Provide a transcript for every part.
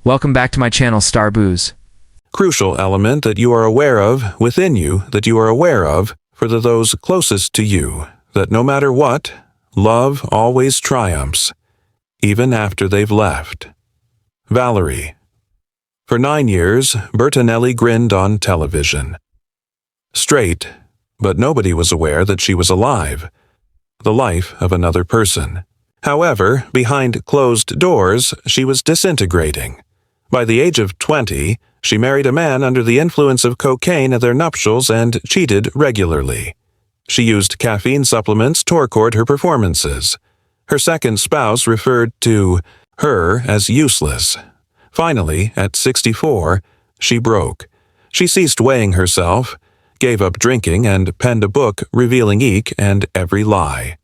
Welcome back to my channel, Star Booze. Crucial element that you are aware of within you that you are aware of for those closest to you, that no matter what, love always triumphs, even after they've left. Valerie. For 9 years, Bertinelli grinned on television. Straight, but nobody was aware that she was alive. The life of another person. However, behind closed doors, she was disintegrating. By the age of 20, she married a man under the influence of cocaine at their nuptials and cheated regularly. She used caffeine supplements to record her performances. Her second spouse referred to her as useless. Finally, at 64, she broke. She ceased weighing herself, gave up drinking, and penned a book revealing each and every lie.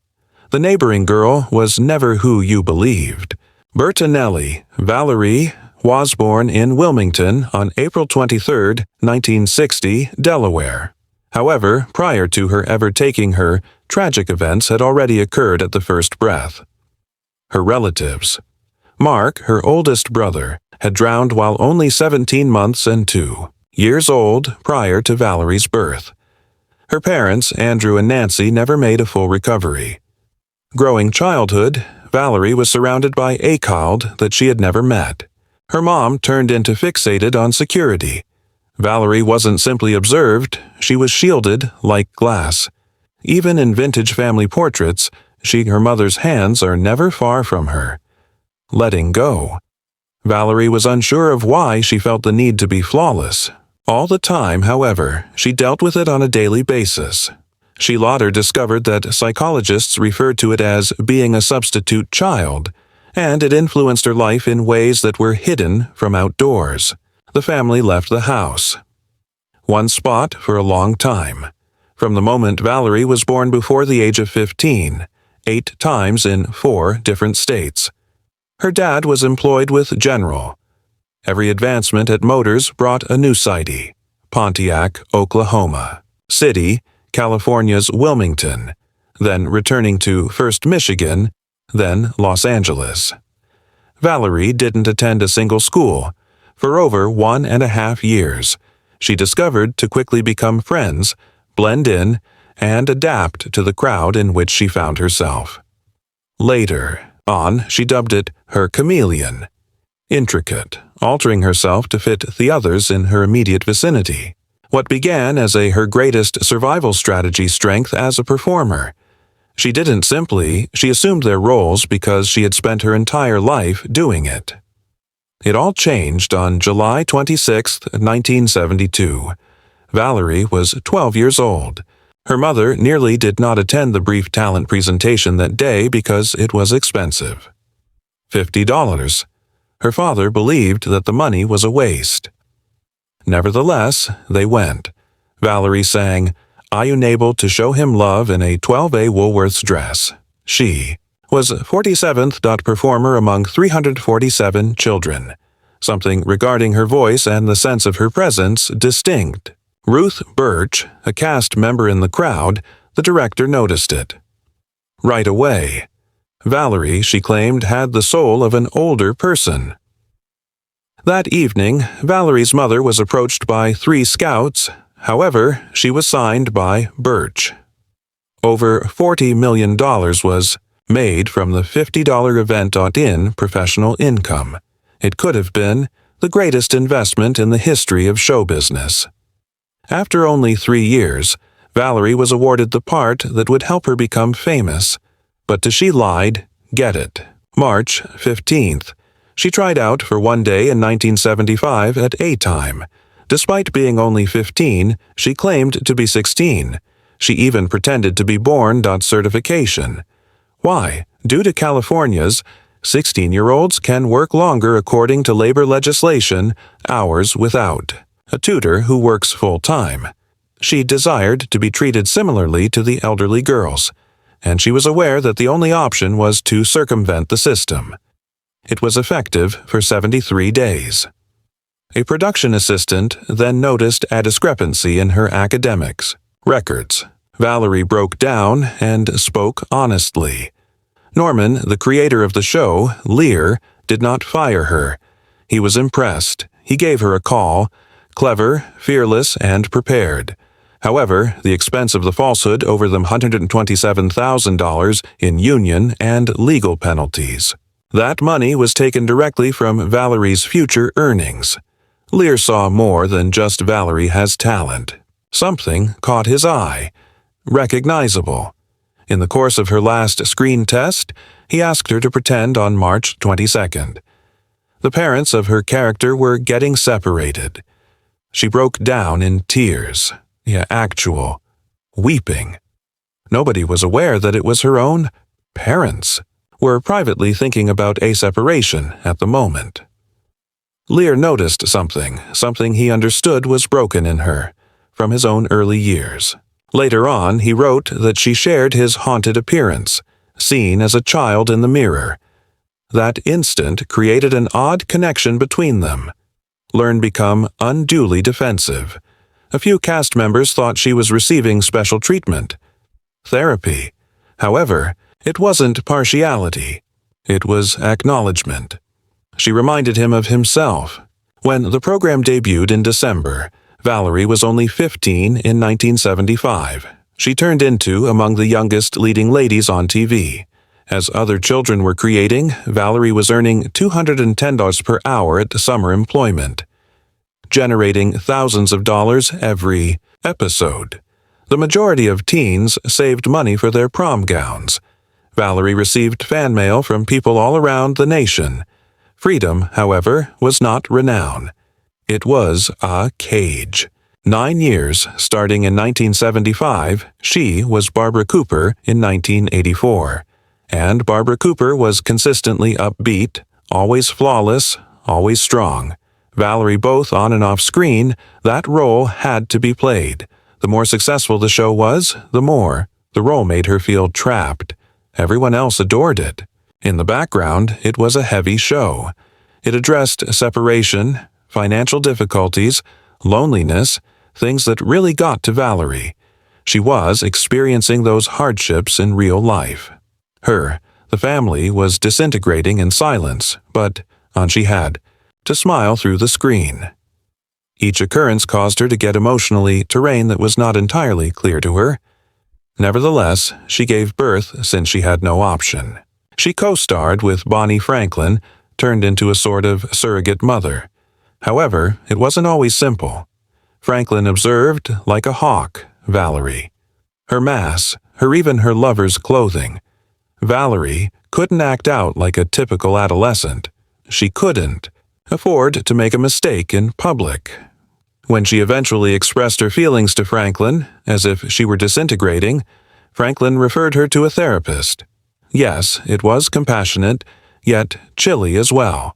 The neighboring girl was never who you believed. Bertinelli, Valerie, was born in Wilmington on April 23, 1960, Delaware. However, prior to her ever taking her, tragic events had already occurred at the first breath. Her relatives. Mark, her oldest brother, had drowned while only 17 months and 2 years old prior to Valerie's birth. Her parents, Andrew and Nancy, never made a full recovery. Growing childhood, Valerie was surrounded by a child that she had never met. Her mom turned into fixated on security. Valerie wasn't simply observed, she was shielded like glass. Even in vintage family portraits, her mother's hands are never far from her. Letting go. Valerie was unsure of why she felt the need to be flawless. All the time, however, she dealt with it on a daily basis. She later discovered that psychologists referred to it as being a substitute child, and it influenced her life in ways that were hidden from outdoors. The family left the house. One spot for a long time. From the moment Valerie was born before the age of 15, 8 times in 4 different states. Her dad was employed with General. Every advancement at Motors brought a new city. Pontiac, Oklahoma. City, California's Wilmington. Then returning to first Michigan, then Los Angeles. Valerie didn't attend a single school. For over 1.5 years, she discovered to quickly become friends, blend in, and adapt to the crowd in which she found herself. Later on, she dubbed it her chameleon. Intricate, altering herself to fit the others in her immediate vicinity. What began as her greatest survival strategy strength as a performer. She assumed their roles because she had spent her entire life doing it. It all changed on July 26, 1972. Valerie was 12 years old. Her mother nearly did not attend the brief talent presentation that day because it was expensive. $50. Her father believed that the money was a waste. Nevertheless, they went. Valerie sang, "I Unable to Show Him Love" in a 12A Woolworth's dress. She was 47th performer among 347 children. Something regarding her voice and the sense of her presence distinct. Ruth Birch, a cast member in the crowd, the director noticed it. Right away. Valerie, she claimed, had the soul of an older person. That evening, Valerie's mother was approached by 3 scouts. However, she was signed by Birch. Over $40 million was made from the $50 event.in professional income. It could have been the greatest investment in the history of show business. After only 3 years, Valerie was awarded the part that would help her become famous. But she lied, get it. March 15th. She tried out for one day in 1975 at A-Time. Despite being only 15, she claimed to be 16. She even pretended to be born. Certification. Why? Due to California's 16-year-olds can work longer according to labor legislation, hours without a tutor who works full-time. She desired to be treated similarly to the elderly girls, and she was aware that the only option was to circumvent the system. It was effective for 73 days. A production assistant then noticed a discrepancy in her academics records. Valerie broke down and spoke honestly. Norman, the creator of the show, Lear, did not fire her. He was impressed. He gave her a call, clever, fearless, and prepared. However, the expense of the falsehood over them $127,000 in union and legal penalties. That money was taken directly from Valerie's future earnings. Lear saw more than just Valerie has talent. Something caught his eye. Recognizable. In the course of her last screen test, he asked her to pretend on March 22nd. The parents of her character were getting separated. She broke down in tears. Actual weeping. Nobody was aware that it was her own parents were privately thinking about a separation at the moment. Lear noticed something he understood was broken in her, from his own early years. Later on, he wrote that she shared his haunted appearance, seen as a child in the mirror. That instant created an odd connection between them. Learn become unduly defensive. A few cast members thought she was receiving special treatment. Therapy. However, it wasn't partiality. It was acknowledgement. She reminded him of himself. When the program debuted in December, Valerie was only 15 in 1975. She turned into among the youngest leading ladies on TV. As other children were creating, Valerie was earning $210 per hour at summer employment, generating thousands of dollars every episode. The majority of teens saved money for their prom gowns. Valerie received fan mail from people all around the nation. Freedom, however, was not renown. It was a cage. 9 years, starting in 1975, she was Barbara Cooper in 1984. And Barbara Cooper was consistently upbeat, always flawless, always strong. Valerie both on and off screen, that role had to be played. The more successful the show was, the more the role made her feel trapped. Everyone else adored it. In the background, it was a heavy show. It addressed separation, financial difficulties, loneliness, things that really got to Valerie. She was experiencing those hardships in real life. The family was disintegrating in silence, but she had to smile through the screen. Each occurrence caused her to get emotionally terrain that was not entirely clear to her. Nevertheless, she gave birth since she had no option. She co-starred with Bonnie Franklin, turned into a sort of surrogate mother. However, it wasn't always simple. Franklin observed, like a hawk, Valerie. Her mass, even her lover's clothing. Valerie couldn't act out like a typical adolescent. She couldn't afford to make a mistake in public. When she eventually expressed her feelings to Franklin, as if she were disintegrating, Franklin referred her to a therapist. Yes, it was compassionate, yet chilly as well.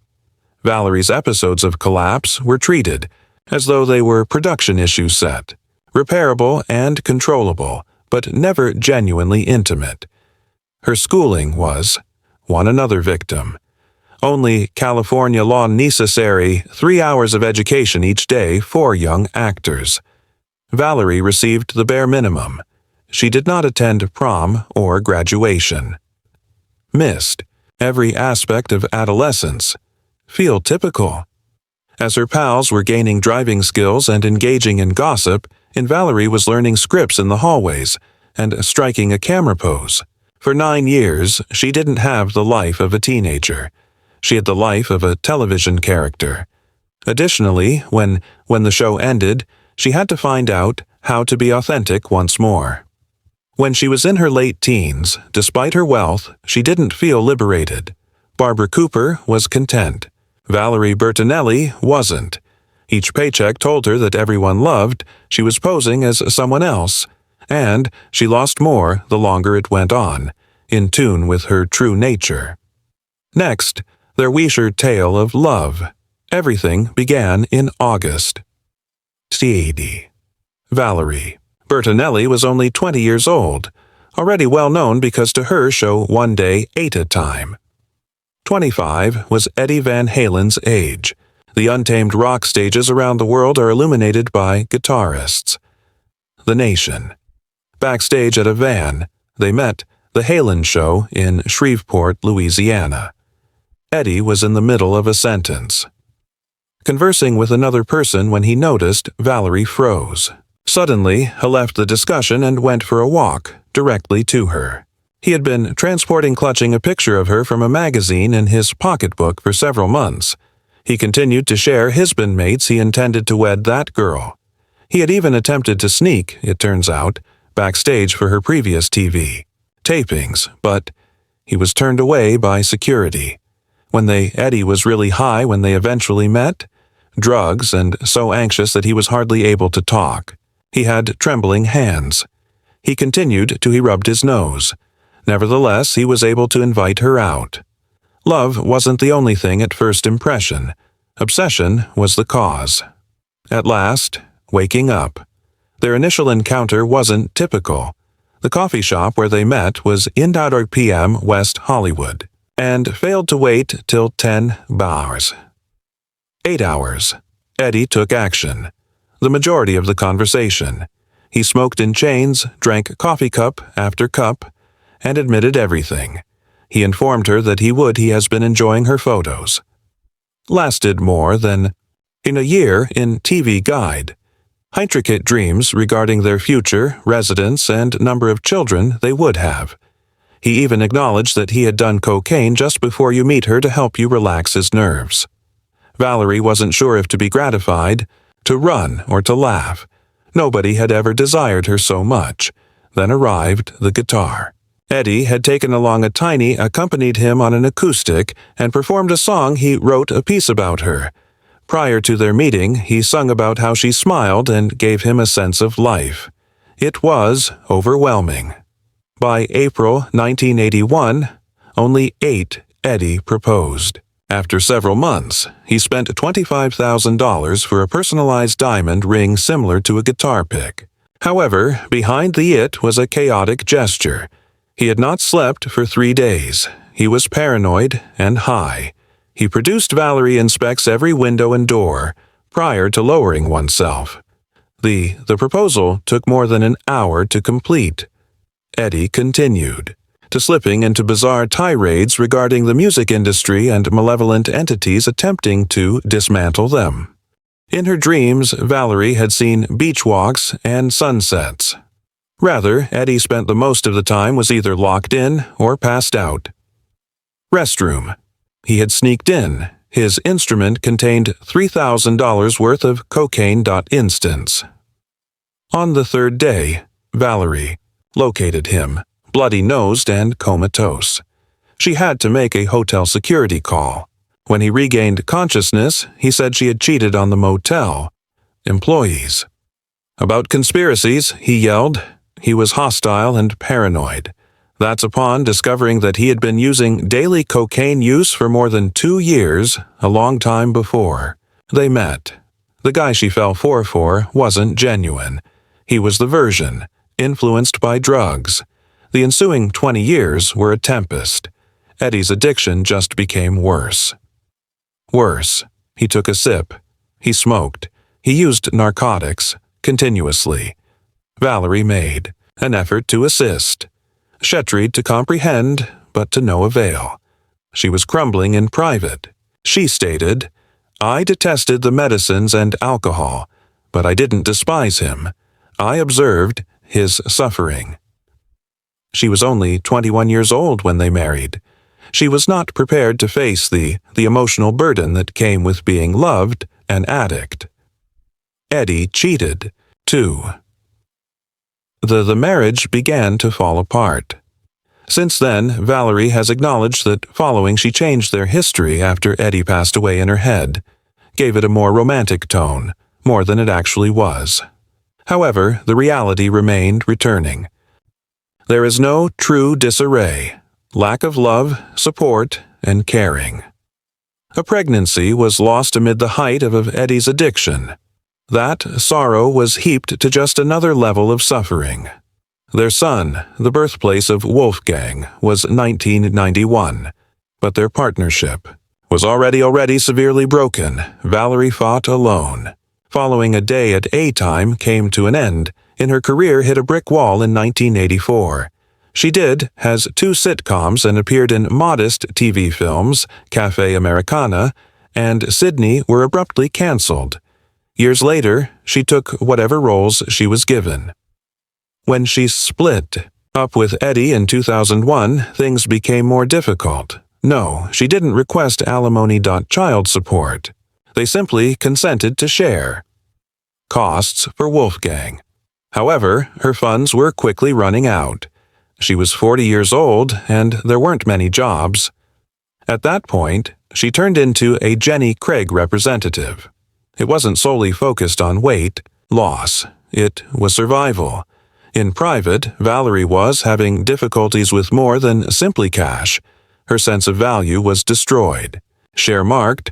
Valerie's episodes of collapse were treated as though they were production issue set, repairable and controllable, but never genuinely intimate. Her schooling was another victim. Only California law necessary 3 hours of education each day for young actors. Valerie received the bare minimum. She did not attend prom or graduation. Missed every aspect of adolescence. Feel typical. As her pals were gaining driving skills and engaging in gossip, Valerie was learning scripts in the hallways and striking a camera pose. For 9 years, she didn't have the life of a teenager. She had the life of a television character. Additionally, when the show ended, she had to find out how to be authentic once more. When she was in her late teens, despite her wealth, she didn't feel liberated. Barbara Cooper was content. Valerie Bertinelli wasn't. Each paycheck told her that everyone loved she was posing as someone else, and she lost more the longer it went on, in tune with her true nature. Next, their Weisher tale of love. Everything began in August. T.A.D. Valerie Bertinelli was only 20 years old, already well known because to her show One Day, 8 a Time. 25 was Eddie Van Halen's age. The untamed rock stages around the world are illuminated by guitarists. The Nation. Backstage at a van, they met the Halen show in Shreveport, Louisiana. Eddie was in the middle of a sentence. conversing with another person when he noticed Valerie froze. Suddenly, he left the discussion and went for a walk directly to her. He had been transporting clutching a picture of her from a magazine in his pocketbook for several months. He continued to share his bandmates he intended to wed that girl. He had even attempted to sneak, it turns out, backstage for her previous TV tapings, but he was turned away by security. Eddie was really high when they eventually met, drugs, and so anxious that he was hardly able to talk. He had trembling hands. He continued till he rubbed his nose. Nevertheless, he was able to invite her out. Love wasn't the only thing at first impression. Obsession was the cause. At last, waking up. Their initial encounter wasn't typical. The coffee shop where they met was in p.m. West Hollywood, and failed to wait till 10 bars. 8 hours. Eddie took action. The majority of the conversation. He smoked in chains, drank coffee cup after cup, and admitted everything. He informed her that he has been enjoying her photos. Lasted more than in a year in TV Guide. Intricate dreams regarding their future, residence, and number of children they would have. He even acknowledged that he had done cocaine just before you meet her to help you relax his nerves. Valerie wasn't sure if to be gratified, to run, or to laugh. Nobody had ever desired her so much. Then arrived the guitar. Eddie had taken along a tiny, accompanied him on an acoustic, and performed a song he wrote a piece about her. Prior to their meeting, he sung about how she smiled and gave him a sense of life. It was overwhelming. By April 1981, only 8 Eddie proposed. After several months, he spent $25,000 for a personalized diamond ring similar to a guitar pick. However, behind the it was a chaotic gesture. He had not slept for 3 days. He was paranoid and high. He produced Valerie inspects every window and door prior to lowering oneself. The proposal took more than an hour to complete. Eddie continued, to slipping into bizarre tirades regarding the music industry and malevolent entities attempting to dismantle them. In her dreams, Valerie had seen beach walks and sunsets. Rather, Eddie spent the most of the time was either locked in or passed out. Restroom. He had sneaked in. His instrument contained $3,000 worth of cocaine. Instance. On the third day, Valerie located him, bloody-nosed and comatose. She had to make a hotel security call. When he regained consciousness, he said she had cheated on the motel employees. About conspiracies, he yelled. He was hostile and paranoid. That's upon discovering that he had been using daily cocaine use for more than 2 years, a long time before. They met. The guy she fell for wasn't genuine. He was the version, influenced by drugs. The ensuing 20 years were a tempest. Eddie's addiction just became worse. Worse. He took a sip. He smoked. He used narcotics, continuously. Valerie made an effort to assist. She tried to comprehend, but to no avail. She was crumbling in private. She stated, "I detested the medicines and alcohol, but I didn't despise him. I observed his suffering." She was only 21 years old when they married. She was not prepared to face the emotional burden that came with being loved an addict. Eddie cheated, too. The marriage began to fall apart. Since then, Valerie has acknowledged that following she changed their history after Eddie passed away in her head, gave it a more romantic tone, more than it actually was. However, the reality remained returning. There is no true disarray, lack of love, support, and caring. A pregnancy was lost amid the height of Eddie's addiction. That sorrow was heaped to just another level of suffering. Their son, the birthplace of Wolfgang, was 1991, but their partnership was already severely broken. Valerie fought alone. Following a day at A-Time came to an end, and her career hit a brick wall in 1984. She has 2 sitcoms and appeared in modest TV films, Café Americana and Sydney were abruptly cancelled. Years later, she took whatever roles she was given. When she split up with Eddie in 2001, things became more difficult. No, she didn't request alimony-child support. They simply consented to share costs for Wolfgang. However, her funds were quickly running out. She was 40 years old, and there weren't many jobs. At that point, she turned into a Jenny Craig representative. It wasn't solely focused on weight loss. It was survival. In private, Valerie was having difficulties with more than simply cash. Her sense of value was destroyed. Cher marked,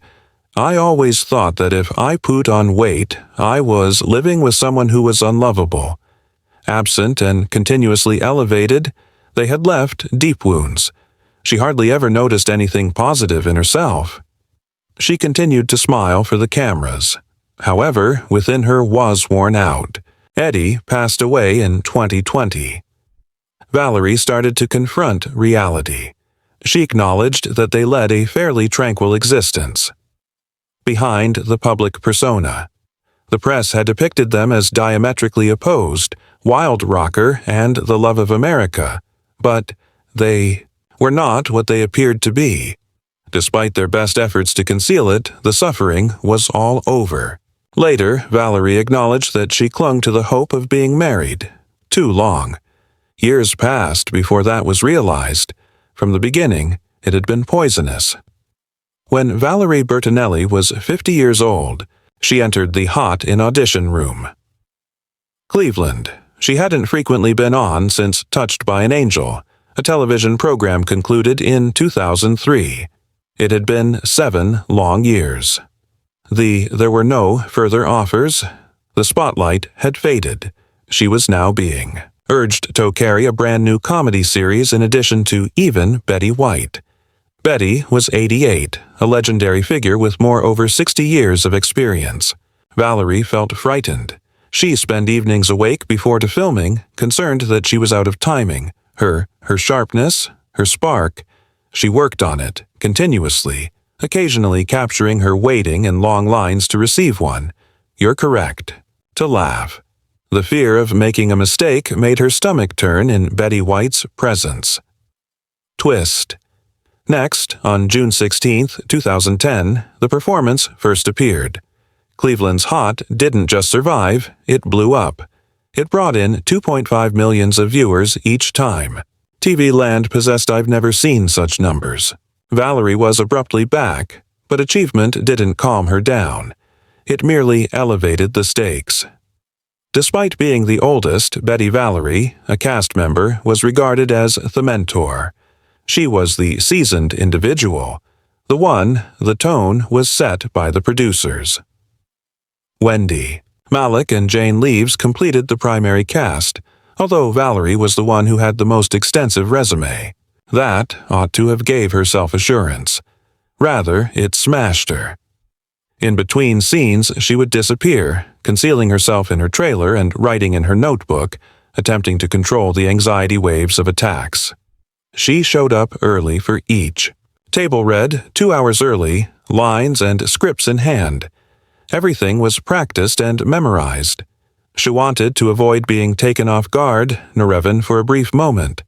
"I always thought that if I put on weight, I was living with someone who was unlovable. Absent and continuously elevated, they had left deep wounds. She hardly ever noticed anything positive in herself." She continued to smile for the cameras. However, within her was worn out. Eddie passed away in 2020. Valerie started to confront reality. She acknowledged that they led a fairly tranquil existence. Behind the public persona, the press had depicted them as diametrically opposed, wild rocker and the love of America, but they were not what they appeared to be. Despite their best efforts to conceal it, the suffering was all over. Later, Valerie acknowledged that she clung to the hope of being married. Too long. Years passed before that was realized. From the beginning, it had been poisonous. When Valerie Bertinelli was 50 years old, she entered the hot-in audition room. Cleveland. She hadn't frequently been on since Touched by an Angel, a television program concluded in 2003. It had been 7 long years. There were no further offers. The spotlight had faded. She was now being urged to carry a brand new comedy series in addition to even Betty White. Betty was 88, a legendary figure with more over 60 years of experience. Valerie felt frightened. She spent evenings awake before to filming, concerned that she was out of timing. Her sharpness, her spark. She worked on it, continuously, occasionally capturing her waiting in long lines to receive one. You're correct. To laugh. The fear of making a mistake made her stomach turn in Betty White's presence. Twist. Next, on June 16, 2010, the performance first appeared. Cleveland's Hot didn't just survive, it blew up. It brought in 2.5 million of viewers each time. TV Land possessed I've never seen such numbers. Valerie was abruptly back, but achievement didn't calm her down. It merely elevated the stakes. Despite being the oldest, Betty Valerie, a cast member, was regarded as the mentor. She was the seasoned individual. The tone was set by the producers. Wendy. Malik and Jane Leaves completed the primary cast, although Valerie was the one who had the most extensive resume. That ought to have gave her self-assurance. Rather, it smashed her. In between scenes, she would disappear, concealing herself in her trailer and writing in her notebook, attempting to control the anxiety waves of attacks. She showed up early for each. Table read, 2 hours early, lines and scripts in hand. Everything was practiced and memorized. She wanted to avoid being taken off guard, Nerevan, for a brief moment.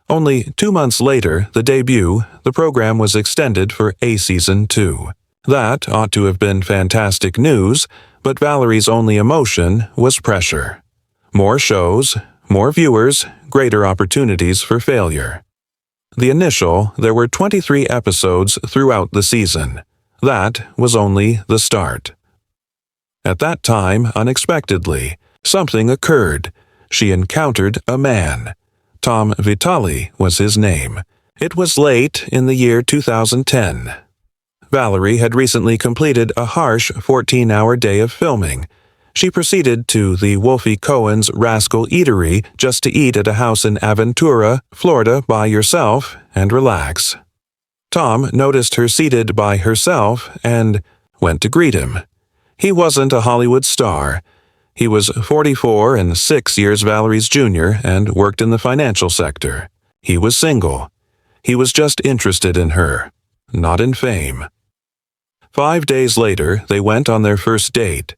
Only 2 months later, the debut, the program was extended for a season 2. That ought to have been fantastic news, but Valerie's only emotion was pressure. More shows, more viewers, greater opportunities for failure. There were 23 episodes throughout the season. That was only the start. At that time, unexpectedly, something occurred. She encountered a man. Tom Vitale was his name. It was late in the year 2010. Valerie had recently completed a harsh 14-hour day of filming. She proceeded to the Wolfie Cohen's Rascal Eatery just to eat at a house in Aventura, Florida by herself and relax. Tom noticed her seated by herself and went to greet him. He wasn't a Hollywood star. He was 44 and 6 years Valerie's junior and worked in the financial sector. He was single. He was just interested in her, not in fame. 5 days later, they went on their first date.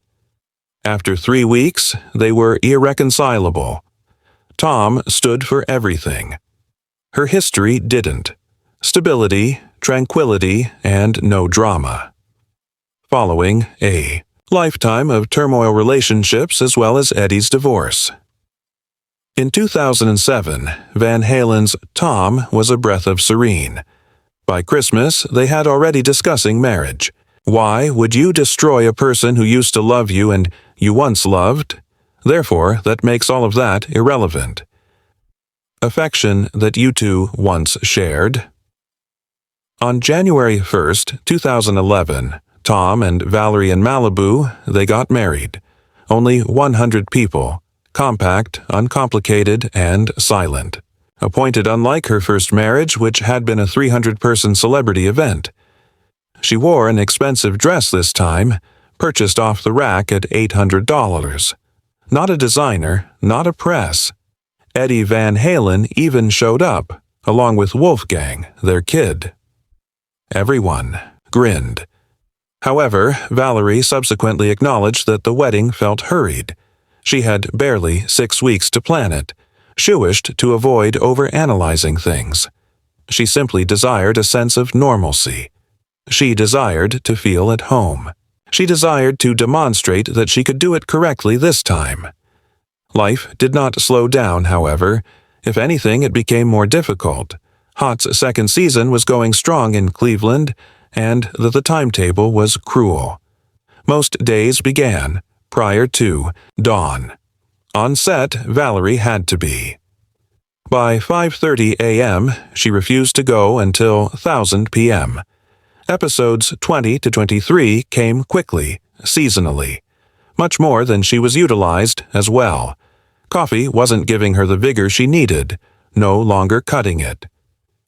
After 3 weeks, they were irreconcilable. Tom stood for everything. Her history didn't. Stability, tranquility, and no drama. Following a lifetime of turmoil relationships as well as Eddie's divorce. In 2007, Van Halen's Tom was a breath of serene. By Christmas, they had already discussing marriage. Why would you destroy a person who used to love you and you once loved? Therefore, that makes all of that irrelevant. Affection that you two once shared. On January 1st, 2011, Tom and Valerie in Malibu, they got married. Only 100 people, compact, uncomplicated, and silent. Appointed unlike her first marriage, which had been a 300-person celebrity event. She wore an expensive dress this time, purchased off the rack at $800. Not a designer, not a press. Eddie Van Halen even showed up, along with Wolfgang, their kid. Everyone grinned. However, Valerie subsequently acknowledged that the wedding felt hurried. She had barely 6 weeks to plan it. She wished to avoid overanalyzing things. She simply desired a sense of normalcy. She desired to feel at home. She desired to demonstrate that she could do it correctly this time. Life did not slow down, however. If anything, it became more difficult. Hot's second season was going strong in Cleveland, and the timetable was cruel. Most days began prior to dawn. On set, Valerie had to be. By 5:30 a.m., she refused to go until 1000 p.m. Episodes 20 to 23 came quickly, seasonally. Much more than she was utilized as well. Coffee wasn't giving her the vigor she needed, no longer cutting it.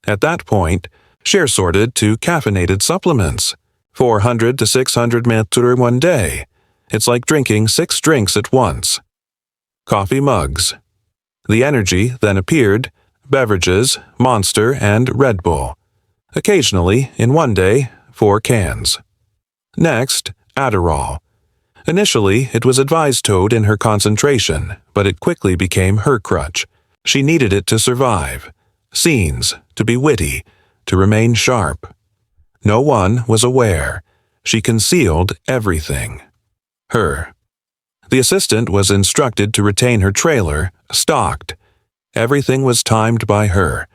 At that point, she resorted to caffeinated supplements, 400 to 600 ml one day. It's like drinking 6 drinks at once. Coffee mugs. The energy then appeared, beverages, Monster and Red Bull. Occasionally, in one day, 4 cans. Next, Adderall. Initially, it was advised towed in her concentration, but it quickly became her crutch. She needed it to survive. Scenes, to be witty, to remain sharp. No one was aware. She concealed everything. Her. The assistant was instructed to retain her trailer, stocked. Everything was timed by her.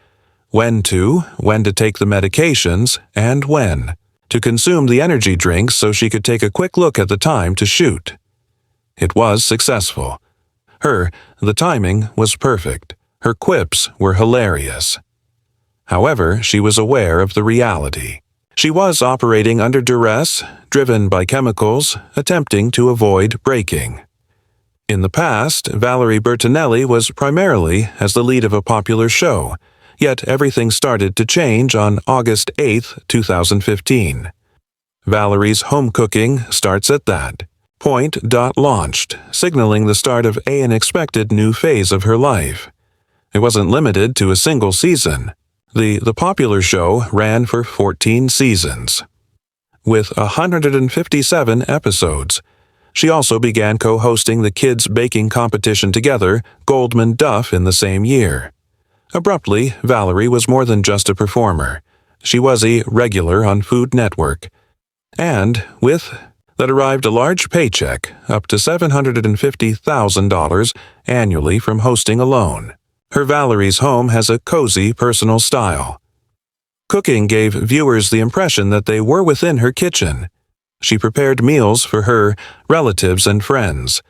When to take the medications, and when. To consume the energy drinks so she could take a quick look at the time to shoot. It was successful. The timing was perfect. Her quips were hilarious. However, she was aware of the reality. She was operating under duress, driven by chemicals, attempting to avoid breaking. In the past, Valerie Bertinelli was primarily as the lead of a popular show, yet everything started to change on August 8, 2015. Valerie's home cooking starts at that point. Launched, signaling the start of an unexpected new phase of her life. It wasn't limited to a single season. The popular show ran for 14 seasons. With 157 episodes, she also began co-hosting the kids' baking competition together, Goldman Duff, in the same year. Abruptly, Valerie was more than just a performer. She was a regular on Food Network. And, with that arrived a large paycheck, up to $750,000 annually from hosting alone. Her Valerie's home has a cozy personal style. Cooking gave viewers the impression that they were within her kitchen. She prepared meals for her relatives and friends.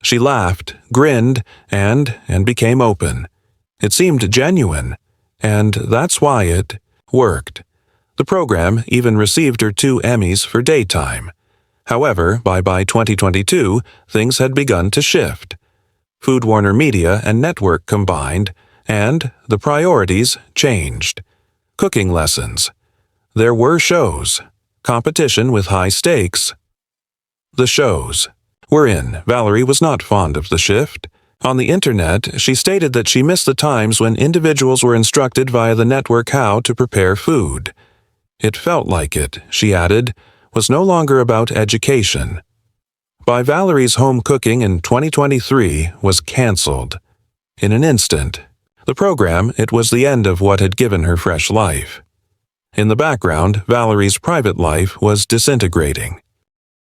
She laughed, grinned, and became open. It seemed genuine, and that's why it worked. The program even received her 2 Emmys for daytime. However, by 2022, things had begun to shift. Food Warner Media and Network combined, and the priorities changed. Cooking lessons. There were shows. Competition with high stakes. The shows. Wherein Valerie was not fond of the shift. On the internet, she stated that she missed the times when individuals were instructed via the network how to prepare food. It felt like it, she added, was no longer about education. By Valerie's home cooking in 2023 was canceled. In an instant, the program, it was the end of what had given her fresh life. In the background, Valerie's private life was disintegrating.